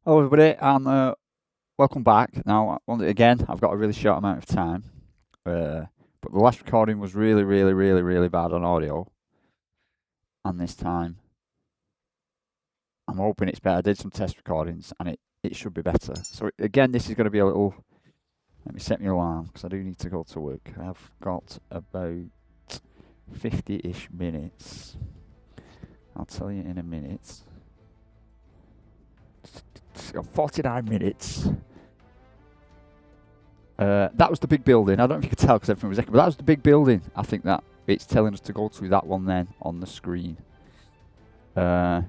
Hello, everybody, and welcome back. Now, again, I've got a really short amount of time, but the last recording was really, really, really, really bad on audio, and this time I'm hoping it's better. I did some test recordings, and it should be better. So again, this is going to be a little. Let me set my alarm because I do need to go to work. I've got about 50-ish minutes. I'll tell you in a minute. 49 minutes. That was the big building. I don't know if you could tell because everything was echoing, but that was the big building. I think that it's telling us to go to that one then on the screen. That's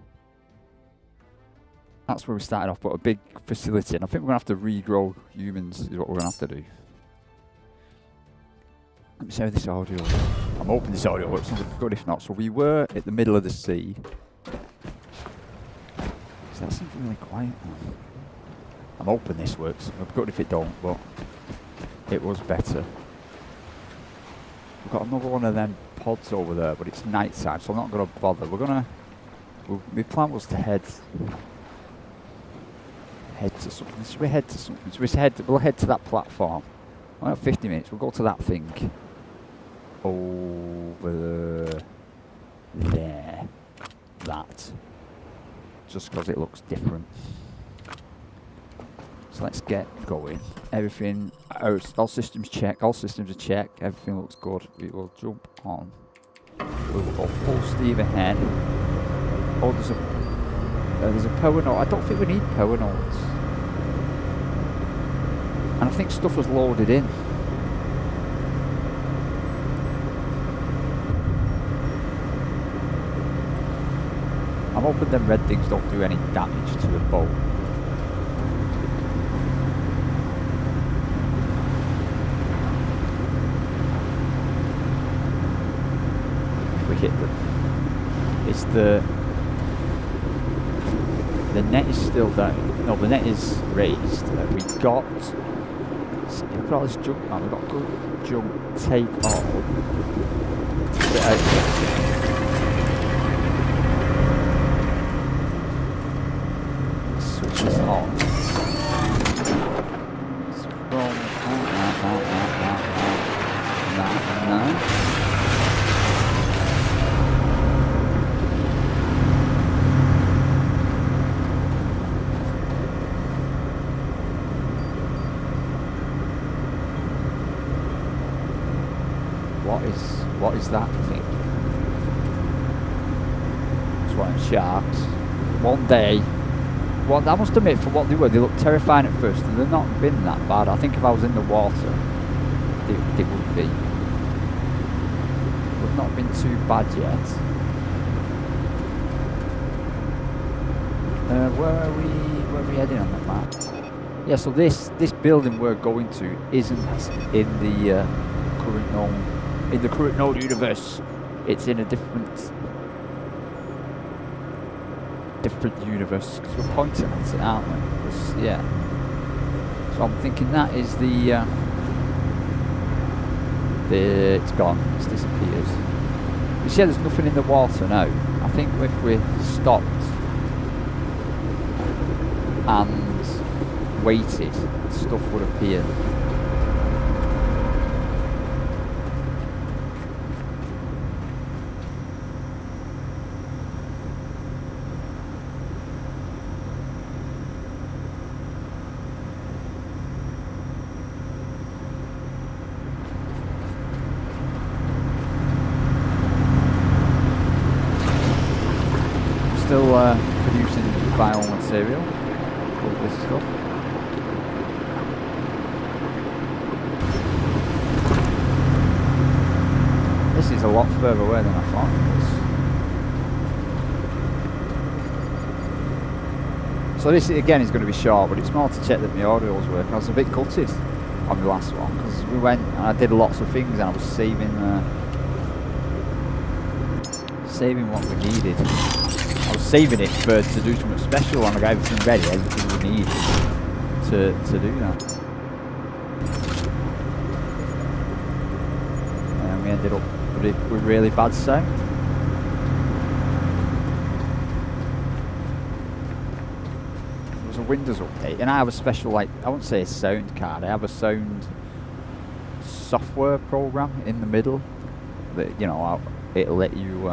where we started off, but a big facility. And I think we're going to have to regrow humans is what we're going to have to do. Let me see how this audio. I'm hoping this audio works. Something good if not. So we were at the middle of the sea. So that seems really quiet now. I'm hoping this works. I'm good if it don't, but it was better. We've got another one of them pods over there, but it's night time, so I'm not going to bother. My plan was to head to something. Should we head to something? We'll head to that platform. Well, not 50 minutes. We'll go to that thing over there. That. Just because it looks different. So let's get going. Everything, all systems check. All systems are checked. Everything looks good. We will jump on. We will go full steam ahead. Oh, there's a power node. I don't think we need power nodes. And I think stuff was loaded in. I'm hoping them red things don't do any damage to the boat. Hit them. It's the net is still down. No, the net is raised. We've got look at all this junk, man. We've got good junk tape on. Put it out there. Switch this on. Scroll. No. What is that thing? It's one of sharks. One day. Well, I must admit, for what they were, they looked terrifying at first, and they've not been that bad. I think if I was in the water, they would be. They've not been too bad yet. Where are we heading on the map? Yeah, so this building we're going to isn't in the current known. In the current node universe, it's in a different universe because we're pointing at it, aren't we? Yeah. So I'm thinking that is it's gone. It's disappeared. You see, there's nothing in the water now. I think if we stopped and waited, stuff would appear. Still producing biomaterial, all this stuff. This is a lot further away than I thought it was. So this again is going to be short, but it's more to check that my audio was working. I was a bit gutted on the last one because we went and I did lots of things and I was saving what we needed. I was saving it to do something special and I got everything ready, everything we needed to do that. And we ended up with really bad sound. was a Windows update, and I have a special, like, I wouldn't say a sound card, I have a sound software program in the middle that, you know, it'll let you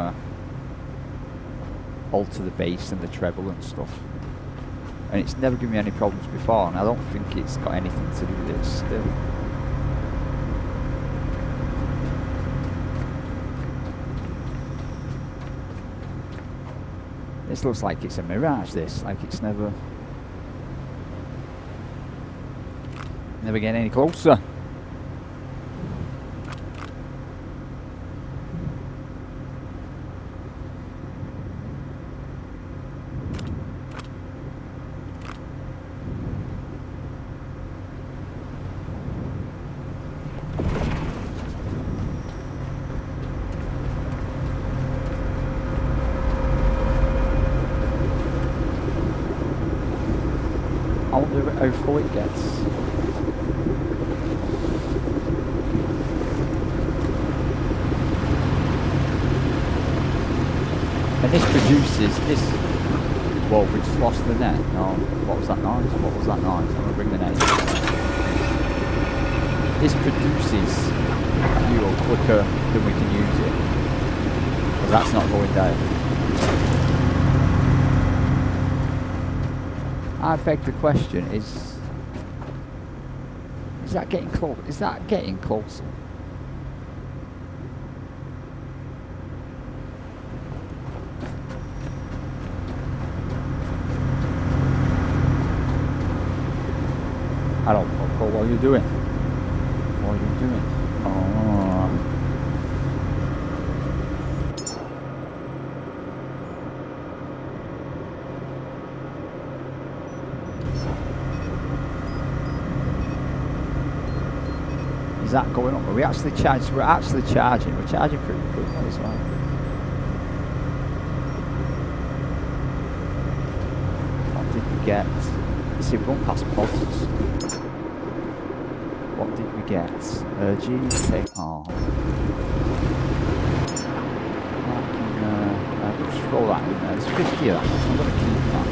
alter the bass and the treble and stuff. And it's never given me any problems before, and I don't think it's got anything to do with it still. This looks like it's a mirage, this. Like it's never getting any closer. I wonder how full it gets. And this produces this. Whoa, we just lost the net. No, what was that noise? What was that noise? I'm gonna bring the net. This produces fuel quicker than we can use it. But that's not going down. I beg the question: is that getting close? Is that getting closer? I don't know. What are you doing? What are you doing? Oh. Is that going on? Are we actually charged? We're actually charging. We're charging pretty quickly as well. What did we get? Let's see, we're going past pods. What did we get? GT. Oh. We'll just throw that in there. There's 50 of that. I'm going to keep that.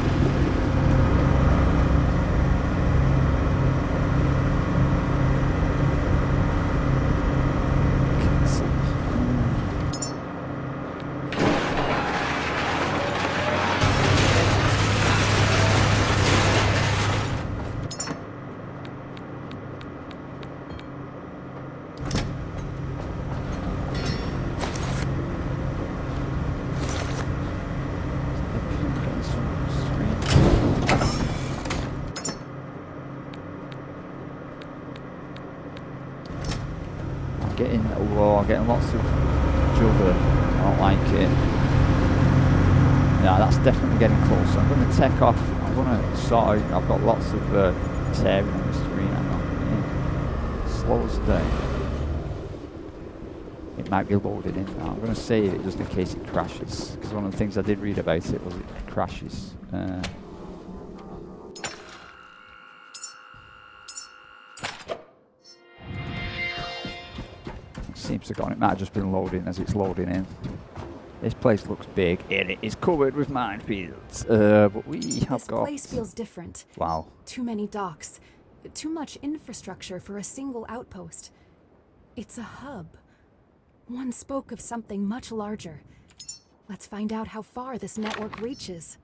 I'm getting lots of jugger. I don't like it. Yeah, that's definitely getting closer. I'm going to take off. I'm going to sort out. I've got lots of tearing on the screen. I'm not slow as day. It might be loaded in now. I'm going to save it just in case it crashes. Because one of the things I did read about it was it crashes. Seems to have gone. It might have just been loading as it's loading in. This place looks big and it is covered with minefields. But we have got. This place feels different. Wow. Too many docks. Too much infrastructure for a single outpost. It's a hub. One spoke of something much larger. Let's find out how far this network reaches.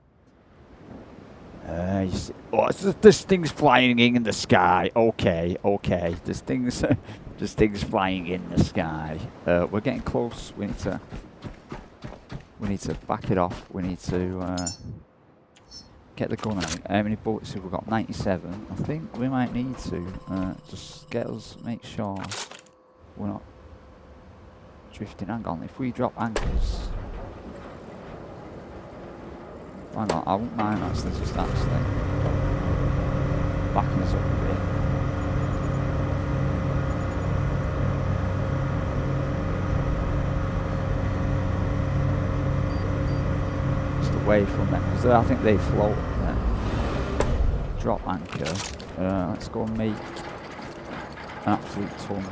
You see, oh, there's things flying in the sky. Okay. There's things flying in the sky. We're getting close. We need to back it off. We need to get the gun out. How many bullets have we got? 97. I think we might need to just make sure we're not drifting. Hang on. If we drop anchors. Hang on, I won't mind actually, just actually backing us up a bit. Just away from them, because I think they float then. Drop anchor. Let's go and make an absolute ton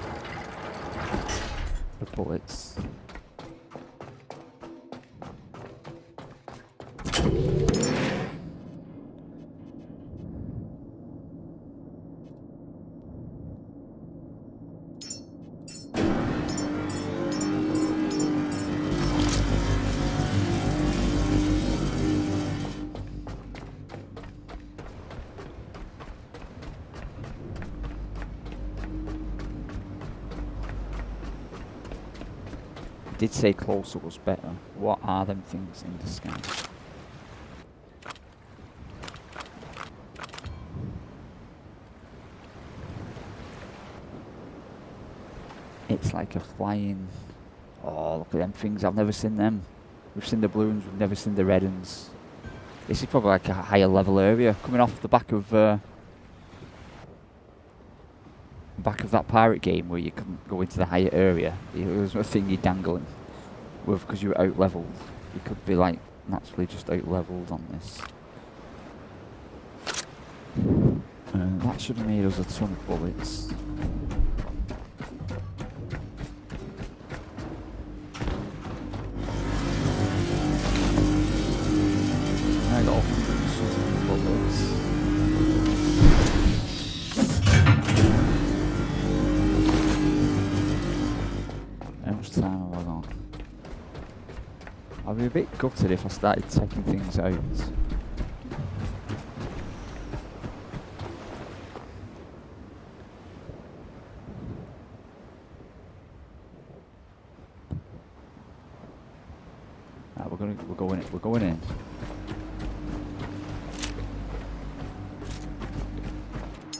of bullets. It did say closer was better. What are them things in the sky? It's like a flying... Oh, look at them things. I've never seen them. We've seen the blue ones, we've never seen the red ones. This is probably like a higher level area. Coming off the back of that pirate game where you couldn't go into the higher area. It was a thing you're dangling with because you were out leveled. You could be like naturally just out leveled on this. That should have made us a ton of bullets. I got 100 bullets. How much time have I got? I'd be a bit gutted if I started taking things out. Right, we're going in.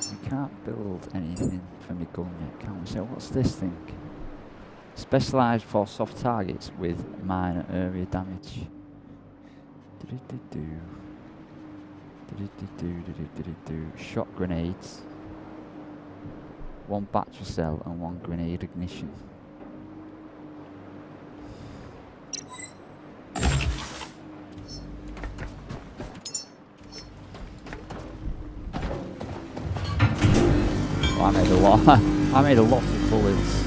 We can't build anything for me gun yet, can we? So what's this thing? Specialised for soft targets with minor area damage. Shot grenades. 1 battery cell and 1 grenade ignition. Oh, I made a lot. I made a lot of bullets.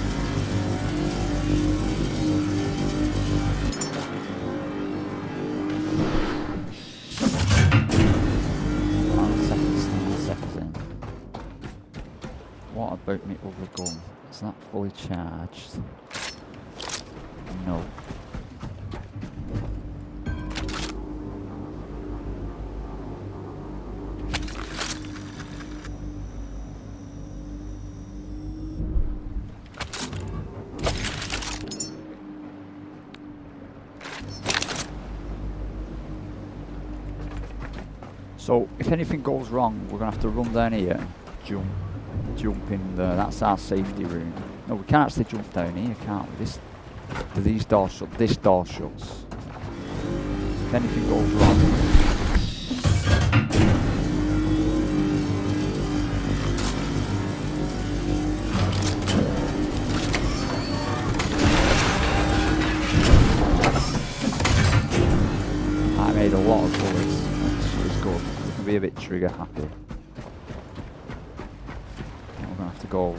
What about my other gun? Is that fully charged? No. So if anything goes wrong, we're gonna have to run down here and jump in there. That's our safety room. No, we can't actually jump down here, can't we? These doors shut. This door shuts. If anything goes wrong. I made a lot of bullets. It's good. We can be a bit trigger happy. To go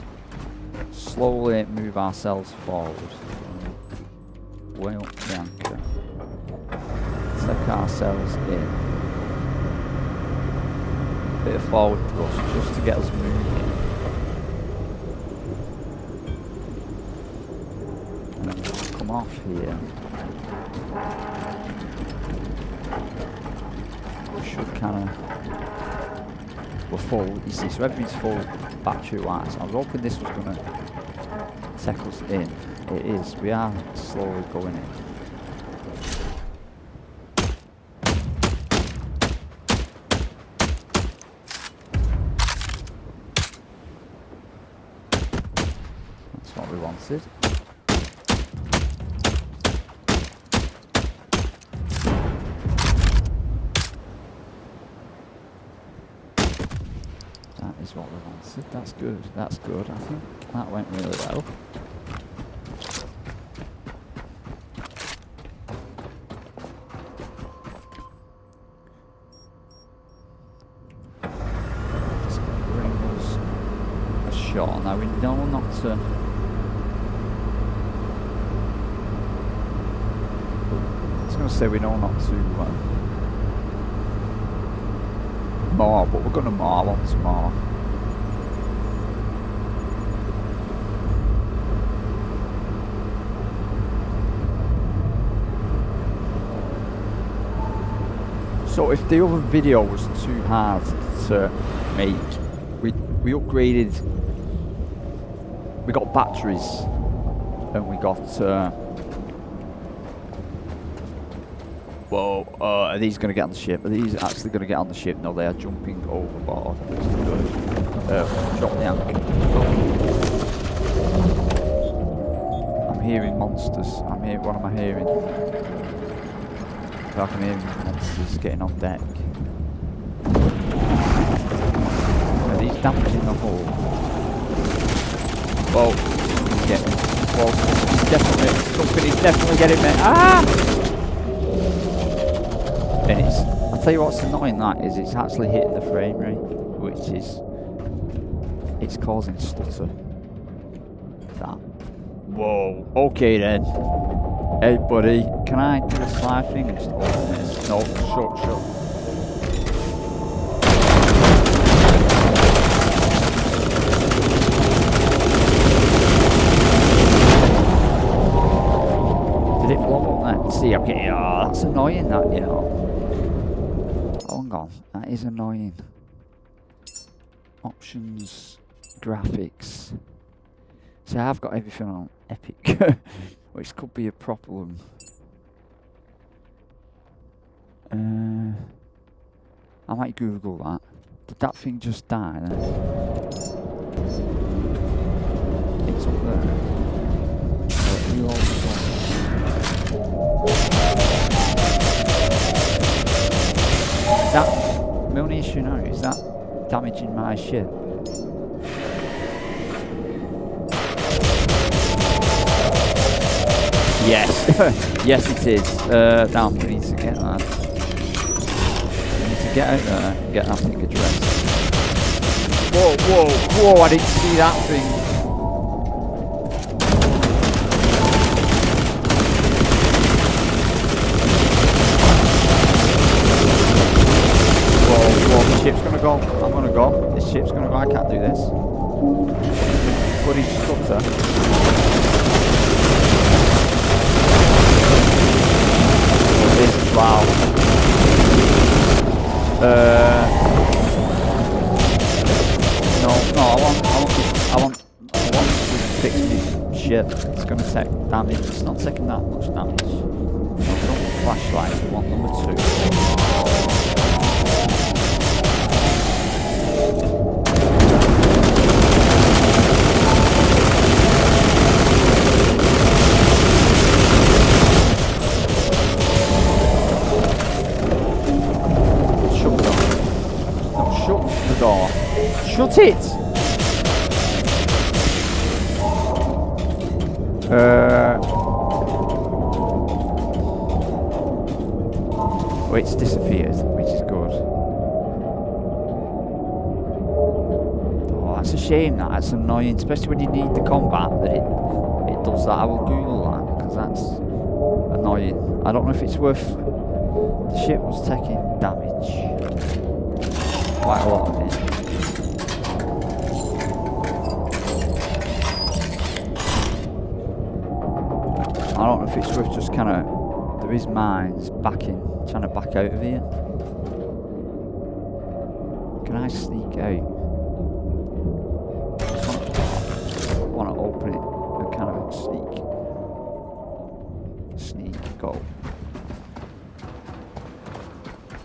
slowly move ourselves forward, way up the anchor, take ourselves in, bit of forward thrust just to get us moving, and then we'll come off here. We should kind of, we're full, you see, so everything's full battery wise. I was hoping this was going to take us in. It is. We are slowly going in. That's what we wanted. Is what we wanted. That's good. That's good. I think that went really well. Just bring us a shot. Now we know not to. I was going to say we know not to more, but we're going to more once more. So if the other video was too hard to make, we upgraded, we got batteries and we got Whoa, are these going to get on the ship? Are these actually going to get on the ship? No, they are jumping overboard, which is good. Drop the anchor. I'm hearing monsters. What am I hearing? I feel like I'm hearing monsters getting on deck. Are these damaging the hull? Whoa, he's getting me. Whoa, he's definitely getting me. Ah! And I'll tell you what's annoying, that is it's actually hitting the frame rate, which is, it's causing stutter. That. Whoa, okay then. Hey buddy, can I do the slide thing and just open this? No, shut. Did it blow up then? See, I'm getting, that's annoying that, you know. Hang on, that is annoying. Options, graphics. See, I've got everything on Epic, which could be a problem. I might Google that. Did that thing just die then? It's up there. Is that, my only issue now, is that damaging my ship? Yes, yes it is. Damn, we need to get that. We need to get out there and get that thing addressed. Whoa, I didn't see that thing. Whoa, the ship's gonna go. I'm gonna go. This ship's gonna go. I can't do this. Bloody stutter. Wow. No, I want to fix my ship. It's gonna take damage. It's not taking that much damage. Don't flashlight. I want number 2. Door. Shut it! Oh, it's disappeared, which is good. Oh, that's a shame. That's annoying, especially when you need the combat that it does that. I will Google that because that's annoying. I don't know if it's worth. The ship was taking damage. Quite a lot of it. I don't know if it's worth just kind of. There is mines trying to back out of here. Can I sneak out? I want to open it and kind of sneak, go.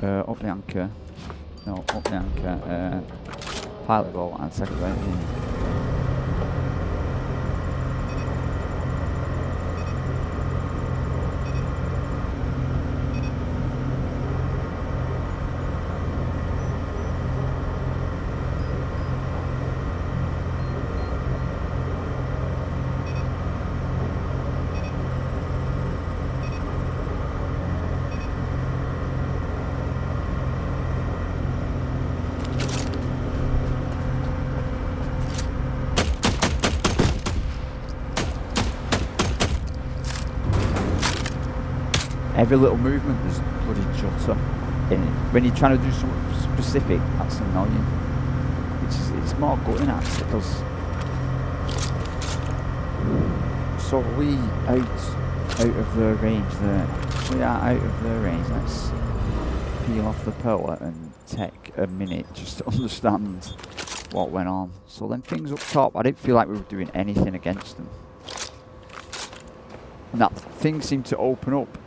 Up the anchor. No, up the anchor, pilot boat and take it right in. Every little movement there's bloody jutter in it. When you're trying to do something specific, that's annoying. It's more gutting actually, because so we out of their range there. We are out of their range. Let's peel off the power and take a minute just to understand what went on. So then things up top, I didn't feel like we were doing anything against them. And that thing seemed to open up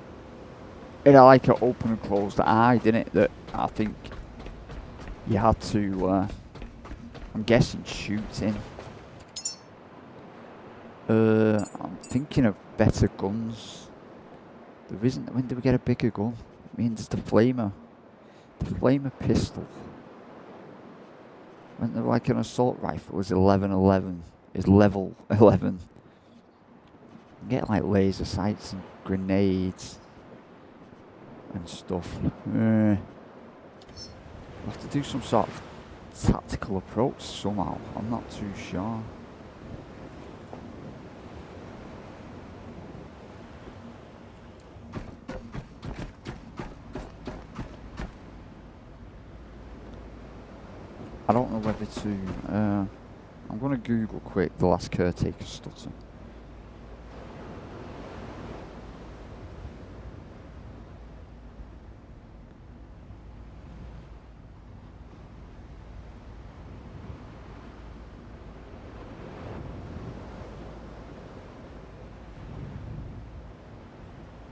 it had like an open and closed eye, didn't it? That I think you had to, I'm guessing, shoot in. I'm thinking of better guns. There isn't. When do we get a bigger gun? It means the flamer. The flamer pistol. When they're like an assault rifle is 1111. Is level 11. You get like laser sights and grenades and stuff. We'll have to do some sort of tactical approach somehow. I'm not too sure. I don't know whether to. I'm going to Google quick the Last Caretaker stutter.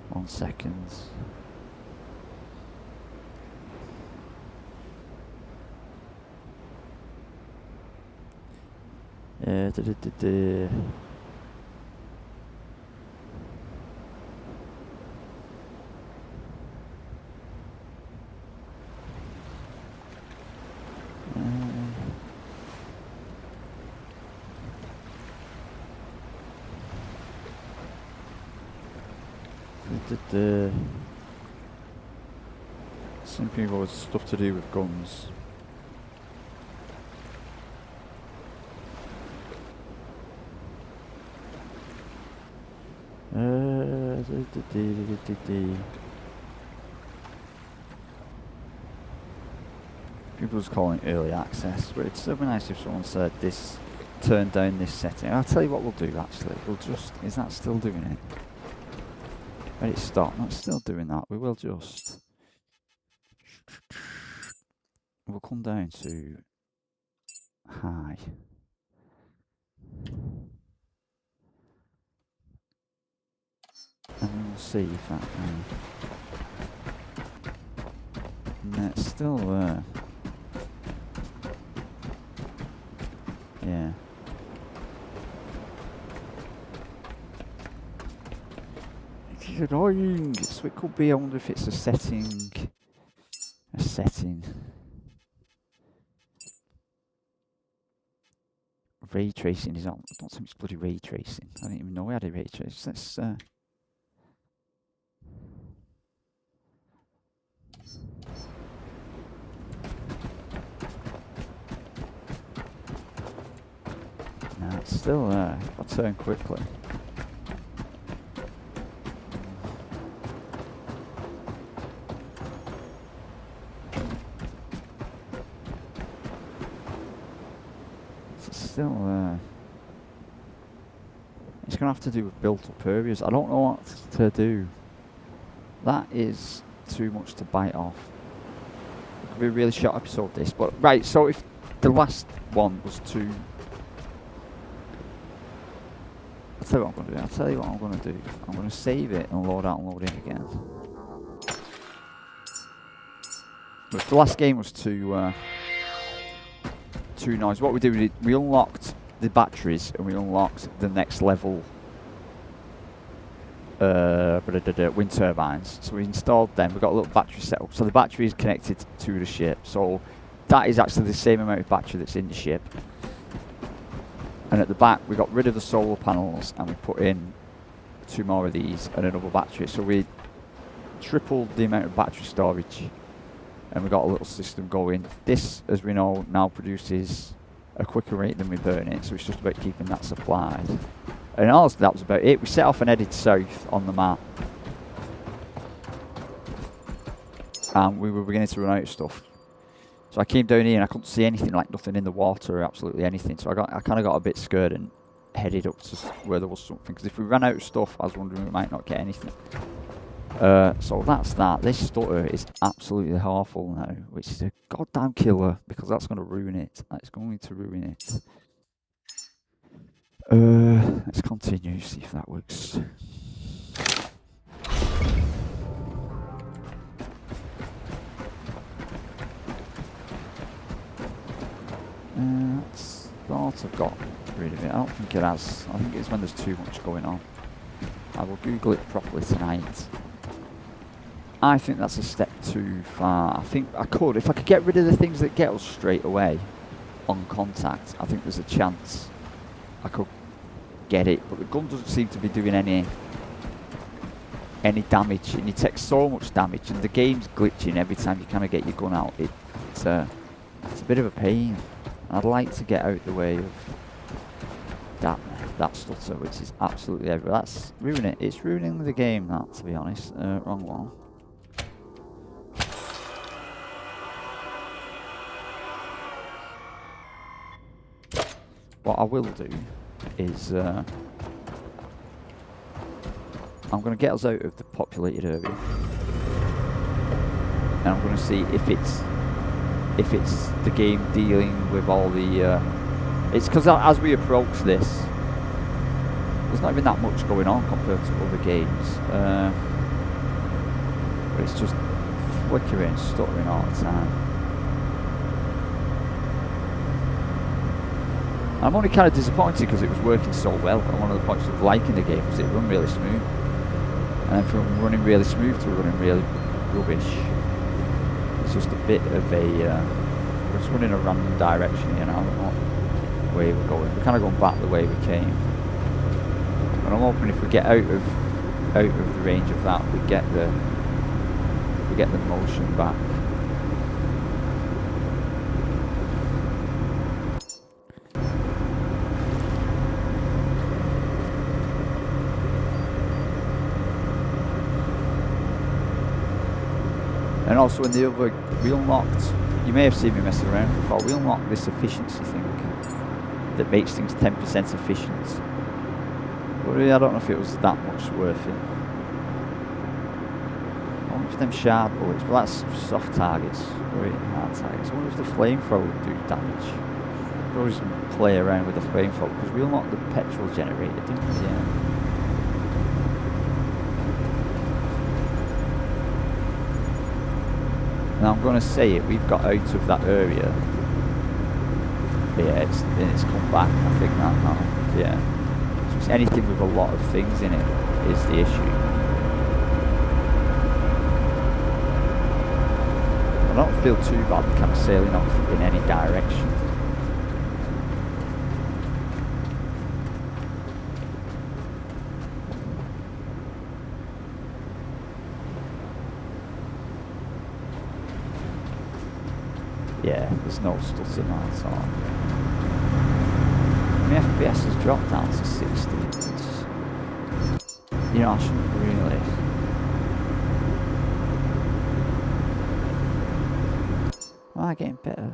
One second. Da, da, da, da. Some people with stuff to do with guns. People just calling it early access, but it'd still be nice if someone said this, turn down this setting. I'll tell you what we'll do actually. We'll just, is that still doing it? Let it stop, not still doing that. We will just, we'll come down to high. And then we'll see if that, no, it's still there. Yeah. It's annoying. So it could be, I wonder if it's a setting. A setting. Ray tracing is on. I don't think it's bloody ray tracing. I didn't even know we had a ray tracing. Let's no, it's still there. I'll turn quickly. It's still there. It's going to have to do with built up areas. I don't know what to do. That is too much to bite off. It could be a really short episode this, but right, so if the last one was too, I'll tell you what I'm going to do. I'm going to save it and load out and load in again. But if the last game was too noisy, what we did, we unlocked the batteries and we unlocked the next level wind turbines. So we installed them. We got a little battery set up. So the battery is connected to the ship. So that is actually the same amount of battery that's in the ship. And at the back, we got rid of the solar panels and we put in 2 more of these and another battery. So we tripled the amount of battery storage and we got a little system going. This, as we know, now produces a quicker rate than we burn it. So it's just about keeping that supplied. And also, that was about it. We set off and headed south on the map. And we were beginning to run out of stuff. So I came down here and I couldn't see anything, like nothing in the water or absolutely anything. So I kind of got a bit scared and headed up to where there was something. Because if we ran out of stuff, I was wondering we might not get anything. So that's that. This stutter is absolutely awful now, which is a goddamn killer because that's going to ruin it. That's going to ruin it. Let's continue, see if that works. That's sort of got rid of it. I don't think it has. I think it's when there's too much going on. I will Google it properly tonight. I think that's a step too far. I think I could, if I could get rid of the things that get us straight away on contact, I think there's a chance I could get it. But the gun doesn't seem to be doing any damage, and you take so much damage, and the game's glitching every time you kind of get your gun out. It's a bit of a pain. I'd like to get out the way of that stutter, which is absolutely everywhere. That's ruining it. It's ruining the game, that, to be honest. Wrong one. What I will do is I'm going to get us out of the populated area, and I'm going to see if it's the game dealing with all the it's because as we approach this, there's not even that much going on compared to other games, but it's just flickering, stuttering all the time. I'm only kind of disappointed because it was working so well, and one of the points of liking the game was it run really smooth. And then from running really smooth to running really rubbish, it's just a bit of a we're just running a random direction here now. I don't know what way we're going. We're kind of going back the way we came. And I'm hoping if we get out of the range of that, we get the motion back. And also in the other, we unlocked, you may have seen me messing around before, we unlocked this efficiency thing that makes things 10% efficient. But really, I don't know if it was that much worth it. I wonder if them sharp bullets, well that's soft targets, or hard targets. I wonder if the flamethrower would do damage. We'll always play around with the flamethrower, because we unlocked the petrol generator, didn't we? Yeah. Now I'm going to say it, we've got out of that area. Yeah, it's come back, I think that now. Yeah. So it's anything with a lot of things in it is the issue. I don't feel too bad kind of sailing off in any direction. Yeah, there's no stutter now at all. My FPS has dropped down to 60. You know, I shouldn't really. Am I getting better?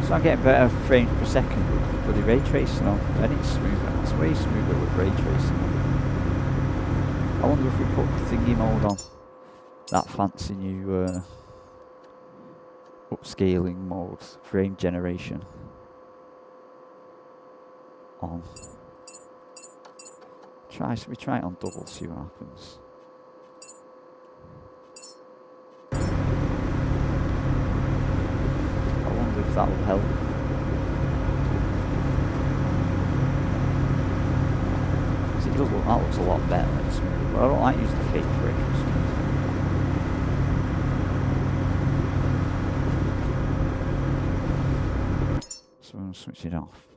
So I'm getting better frames per second with the ray tracing on. I think it's smoother. It's way smoother with ray tracing on. I wonder if we put thingy mode on. That fancy new upscaling mode, frame generation on. Should we try it on double, see what happens. If that will help. Because it does look, that looks a lot better than smooth, but I don't like using the fake frames. So I'm going to switch it off.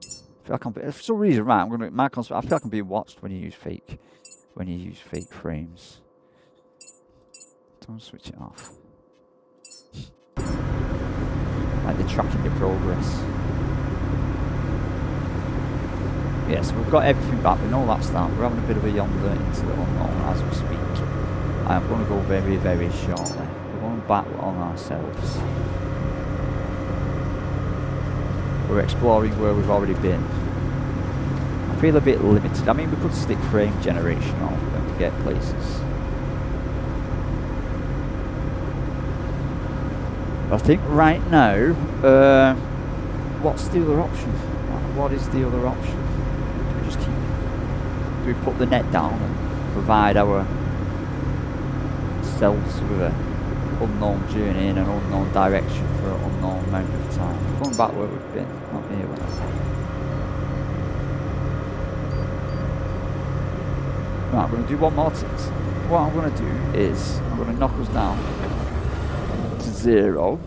I feel like I'm, for some reason, right, I feel like I'm being watched when you use fake frames. Don't switch it off. Like they're tracking your progress. Yeah, so we've got everything back. We know that's that. We're having a bit of a yonder into the unknown as we speak. I'm going to go very, very shortly. We're going back on ourselves. We're exploring where we've already been. I feel a bit limited. I mean, we could stick frame generation on when we get places. I think right now, what's the other option? What is the other option? Do we just keep... Do we put the net down and provide our selves with an unknown journey in an unknown direction for an unknown amount of time? Going back where we've been, not here. Right, I'm going to do one more test. What I'm going to do is I'm going to knock us down to 0.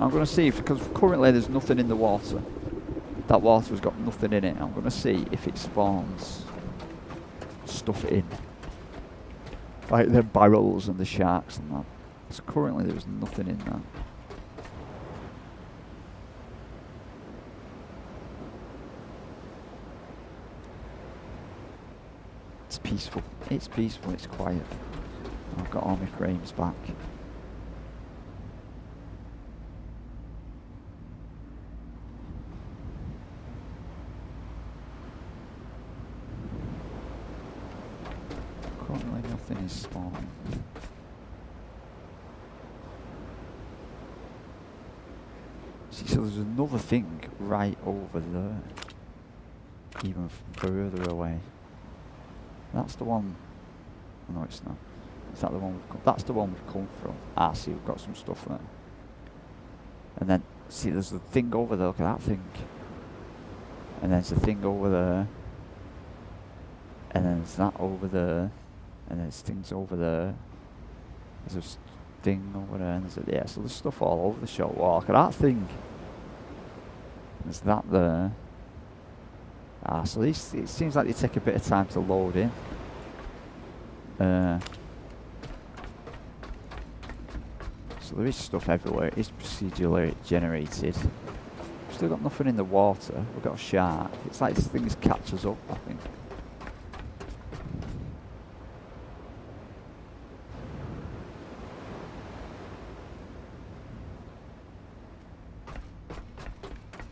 I'm going to see if, because currently there's nothing in the water. That water's got nothing in it. I'm going to see if it spawns stuff in. Like the barrels and the sharks and that. So currently there's nothing in that. It's peaceful. It's peaceful. It's quiet. I've got all my frames back. Currently nothing is spawning. See, so there's another thing right over there. Even further away. That's the one... No, it's not. Is that the one we've come... That's the one we've come from. Ah, see, we've got some stuff there. And then, see, there's the thing over there. Look at that thing. And then there's the thing over there. And then there's that over there. And there's things over there. There's a thing over there. And there's a... Yeah, so there's stuff all over the shore. Wow, look at that thing. There's that there. Ah, so these, it seems like they take a bit of time to load in. So there is stuff everywhere. It is procedurally generated. We've still got nothing in the water. We've got a shark. It's like this thing catches up, I think.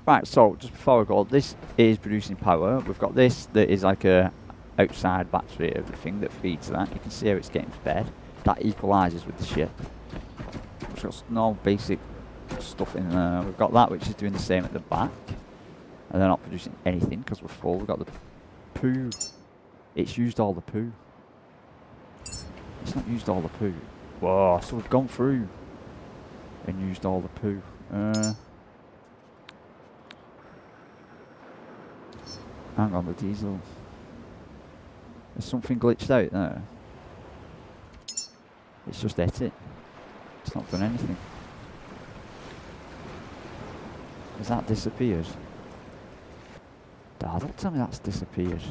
Right, so just before we go, this is producing power. We've got this that is like a outside battery of the thing that feeds that. You can see how it's getting fed. That equalises with the ship. We've got no basic stuff in there. We've got that which is doing the same at the back. And they're not producing anything because we're full. We've got the poo. It's used all the poo. It's not used all the poo. Whoa, so we've gone through and used all the poo. Hang on, the diesel. There's something glitched out there. It's just hit it. It's not done anything. Has that disappeared? Dad, don't tell me that's disappeared.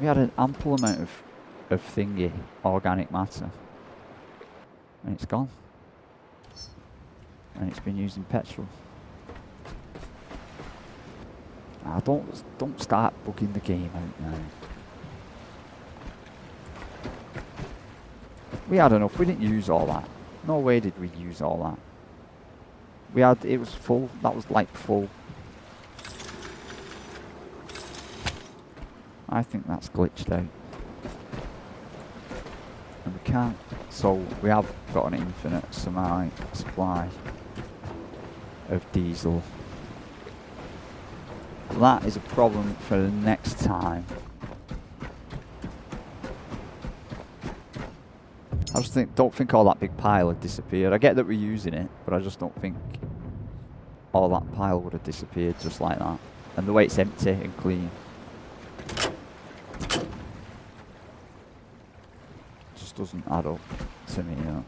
We had an ample amount of thingy, organic matter. And it's gone. And it's been using petrol. Don't start bugging the game out now. We had enough. We didn't use all that. No way did we use all that. We had... It was full. That was like full. I think that's glitched out. And we can't... So we have got an infinite supply of diesel. That is a problem for the next time. I just don't think all that big pile had disappeared. I get that we're using it, but I just don't think all that pile would have disappeared just like that. And the way it's empty and clean. Just doesn't add up to me, you know.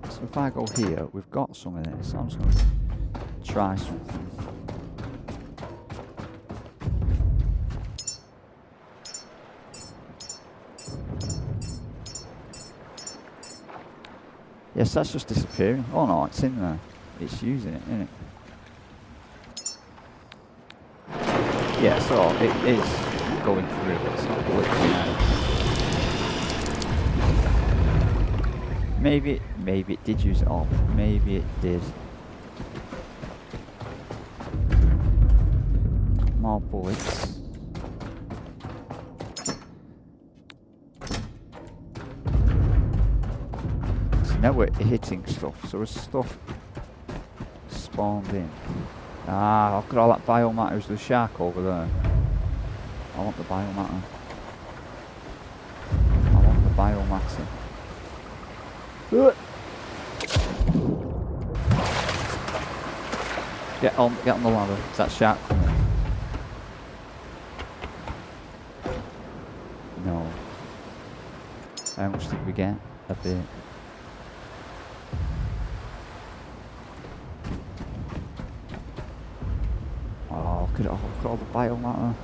So if I go here, we've got some of this. I'm just going to try something. Yes, that's just disappearing. Oh no, it's in there. It's using it, isn't it? Yeah, so it is going through. It's not glitching out. Maybe it did use it all. Maybe it did. More bullets. Now we're hitting stuff, so as stuff spawned in. Ah, look at all that biomatter. Is the shark over there? I want the biomatter. I want the biomatter. Get on the ladder. Is that shark coming? No. How much did we get? A bit. Oh, look at all the biomatter.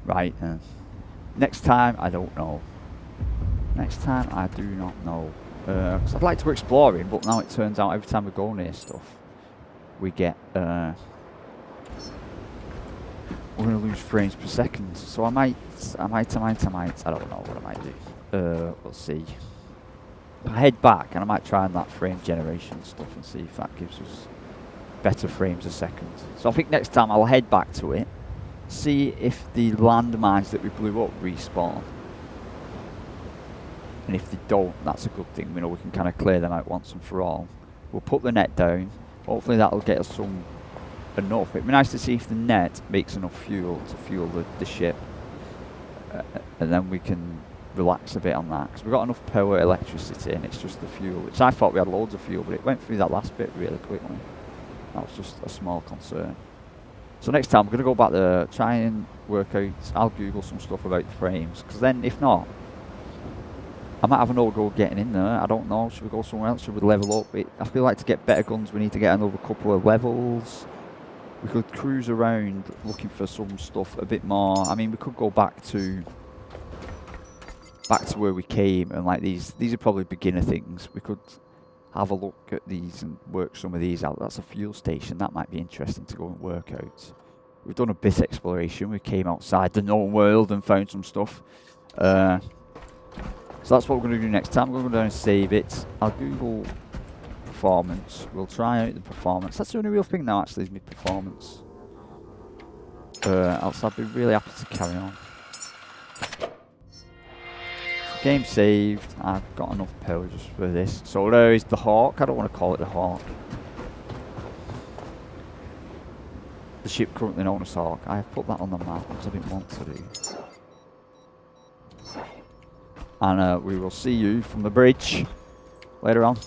Right, next time, I don't know. Next time, I do not know. 'Cause I'd like to go exploring, but now it turns out every time we go near stuff, we get, we're going to lose frames per second. So I might, I don't know what I might do. We'll see. I head back and I might try on that frame generation stuff and see if that gives us better frames a second. So I think next time I'll head back to it. See if the landmines that we blew up respawn. And if they don't, that's a good thing. We know we can kind of clear them out once and for all. We'll put the net down. Hopefully that'll get us some enough. It'd be nice to see if the net makes enough fuel to fuel the ship. And then we can relax a bit on that. Because we've got enough power, electricity, and it's just the fuel. Which I thought we had loads of fuel, but it went through that last bit really quickly. That was just a small concern. So next time, we're going to go back there, try and work out, I'll Google some stuff about the frames, because then, if not, I might have another go getting in there, I don't know, should we go somewhere else, should we level up? I feel like to get better guns, we need to get another couple of levels. We could cruise around looking for some stuff a bit more. I mean, we could go back to where we came, and like these are probably beginner things. We could have a look at these and work some of these out. That's a fuel station. That might be interesting to go and work out. We've done a bit of exploration. We came outside the known world and found some stuff. So that's what we're going to do next time. We're going to go down and save it. I'll Google performance. We'll try out the performance. That's the only real thing now, actually, is my performance. Else I'd be really happy to carry on. Game saved. I've got enough power just for this. So there is the Hawk. I don't want to call it the Hawk. The ship currently known as Hawk. I have put that on the map because I didn't want to do. And we will see you from the bridge later on.